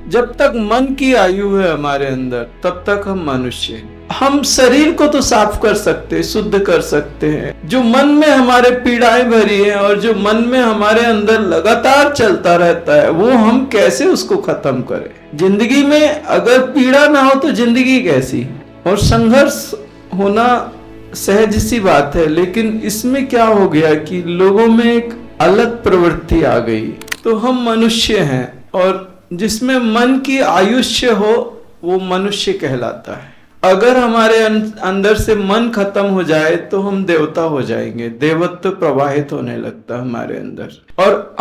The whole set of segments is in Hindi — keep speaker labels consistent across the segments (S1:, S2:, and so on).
S1: जब तक मन की आयु है हमारे अंदर तब तक हम मनुष्य हैं। हम शरीर को तो साफ कर सकते हैं, शुद्ध कर सकते हैं। जो मन में हमारे पीड़ाएं भरी है और जो मन में हमारे अंदर लगातार चलता रहता है, वो हम कैसे उसको खत्म करें। जिंदगी में अगर पीड़ा ना हो तो जिंदगी कैसी। और संघर्ष होना सहज सी बात है, लेकिन इसमें क्या हो गया कि लोगों में एक अलग प्रवृत्ति आ गई। तो हम मनुष्य हैं और जिसमें मन की आयुष्य हो वो मनुष्य कहलाता है। अगर हमारे अंदर से मन खत्म हो जाए तो हम देवता हो जाएंगे, देवत्व प्रवाहित होने लगता है हमारे अंदर। और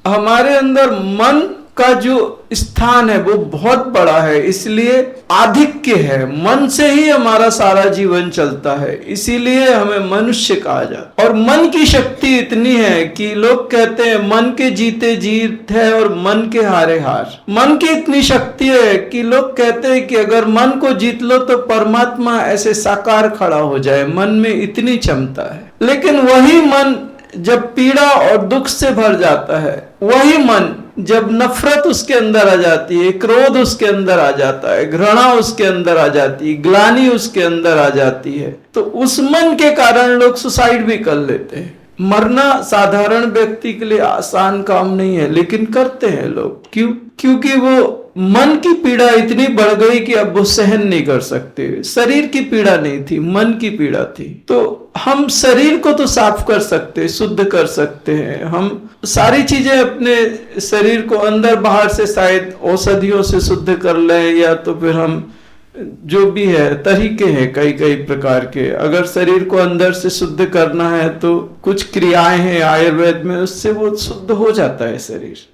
S1: हमारे अंदर मन का जो स्थान है वो बहुत बड़ा है, इसलिए आधिक्य है। मन से ही हमारा सारा जीवन चलता है, इसीलिए हमें मनुष्य कहा जाता है। और मन की शक्ति इतनी है कि लोग कहते हैं मन के जीते जीत है और मन के हारे हार। मन की इतनी शक्ति है कि लोग कहते हैं कि अगर मन को जीत लो तो परमात्मा ऐसे साकार खड़ा हो जाए। मन में इतनी क्षमता है। लेकिन वही मन जब पीड़ा और दुख से भर जाता है, वही मन जब नफरत उसके अंदर आ जाती है, क्रोध उसके अंदर आ जाता है, घृणा उसके अंदर आ जाती है, ग्लानि उसके अंदर आ जाती है, तो उस मन के कारण लोग सुसाइड भी कर लेते हैं। मरना साधारण व्यक्ति के लिए आसान काम नहीं है, लेकिन करते हैं लोग। क्यों? क्योंकि वो मन की पीड़ा इतनी बढ़ गई कि अब वो सहन नहीं कर सकते। शरीर की पीड़ा नहीं थी, मन की पीड़ा थी। तो हम शरीर को तो साफ कर सकते, शुद्ध कर सकते हैं। हम सारी चीजें अपने शरीर को अंदर बाहर से शायद औषधियों से शुद्ध कर लें, या तो फिर हम जो भी है तरीके हैं कई कई प्रकार के। अगर शरीर को अंदर से शुद्ध करना है तो कुछ क्रियाएं हैं आयुर्वेद में, उससे वो शुद्ध हो जाता है शरीर।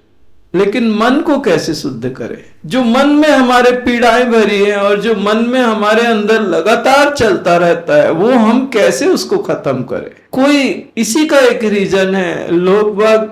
S1: लेकिन मन को कैसे शुद्ध करें? जो मन में हमारे पीड़ाएं भरी है और जो मन में हमारे अंदर लगातार चलता रहता है, वो हम कैसे उसको खत्म करें? कोई इसी का एक रीजन है, लोग बाग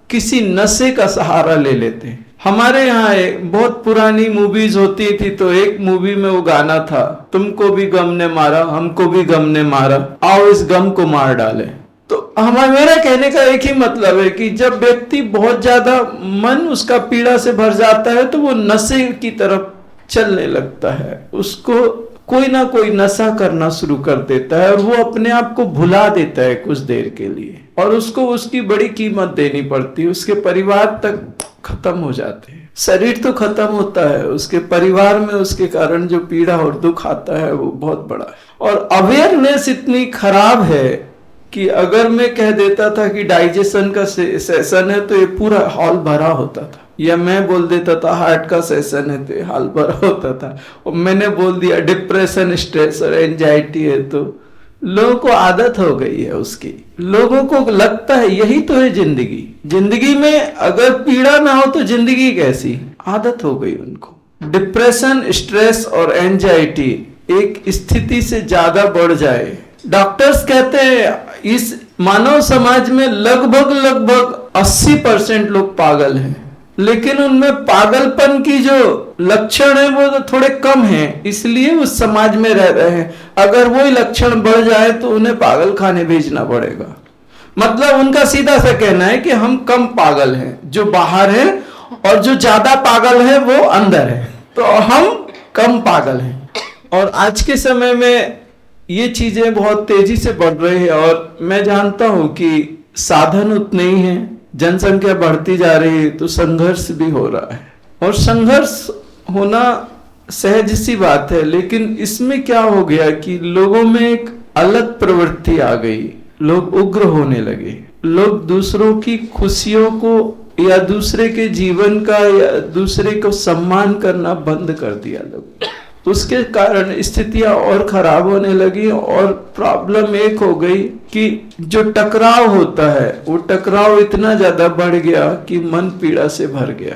S1: किसी नशे का सहारा ले लेते हैं। हमारे यहाँ एक बहुत पुरानी मूवीज होती थी, तो एक मूवी में वो गाना था, तुमको भी गम ने मारा हमको भी गम ने मारा, आओ इस गम को मार डाले। तो मेरा कहने का एक ही मतलब है कि जब व्यक्ति बहुत ज्यादा मन उसका पीड़ा से भर जाता है तो वो नशे की तरफ चलने लगता है। उसको कोई ना कोई नशा करना शुरू कर देता है और वो अपने आप को भुला देता है कुछ देर के लिए, और उसको उसकी बड़ी कीमत देनी पड़ती है। उसके परिवार तक खत्म हो जाते हैं। शरीर तो खत्म होता है, उसके परिवार में उसके कारण जो पीड़ा और दुख आता है वो बहुत बड़ा है। और अवेयरनेस इतनी खराब है कि अगर मैं कह देता था कि डाइजेशन का सेशन है तो ये पूरा हॉल भरा होता था, या मैं बोल देता था हार्ट का सेशन है तो ये हॉल भरा होता था। और मैंने बोल दिया डिप्रेशन, स्ट्रेस और एंजाइटी है, तो लोगों को आदत हो गई है उसकी। लोगों को लगता है यही तो है जिंदगी। जिंदगी में अगर पीड़ा ना हो तो जिंदगी कैसी? आदत हो गई उनको। डिप्रेशन, स्ट्रेस और एंजाइटी एक स्थिति से ज्यादा बढ़ जाए, डॉक्टर्स कहते हैं इस मानव समाज में लगभग 80% लोग पागल हैं, लेकिन उनमें पागलपन की जो लक्षण है वो तो थोड़े कम हैं, इसलिए उस समाज में रह रहे हैं। अगर वही लक्षण बढ़ जाए तो उन्हें पागल खाने भेजना पड़ेगा। मतलब उनका सीधा सा कहना है कि हम कम पागल हैं जो बाहर है, और जो ज्यादा पागल है वो अंदर है, तो हम कम पागल हैं। और आज के समय में ये चीजें बहुत तेजी से बढ़ रही है, और मैं जानता हूं कि साधन उतने ही हैं, जनसंख्या बढ़ती जा रही है, तो संघर्ष भी हो रहा है। और संघर्ष होना सहज सी बात है, लेकिन इसमें क्या हो गया कि लोगों में एक अलग प्रवृत्ति आ गई। लोग उग्र होने लगे। लोग दूसरों की खुशियों को या दूसरे के जीवन का या दूसरे को सम्मान करना बंद कर दिया लोग। उसके कारण स्थितियां और खराब होने लगी, और प्रॉब्लम एक हो गई कि जो टकराव होता है वो टकराव इतना ज्यादा बढ़ गया कि मन पीड़ा से भर गया।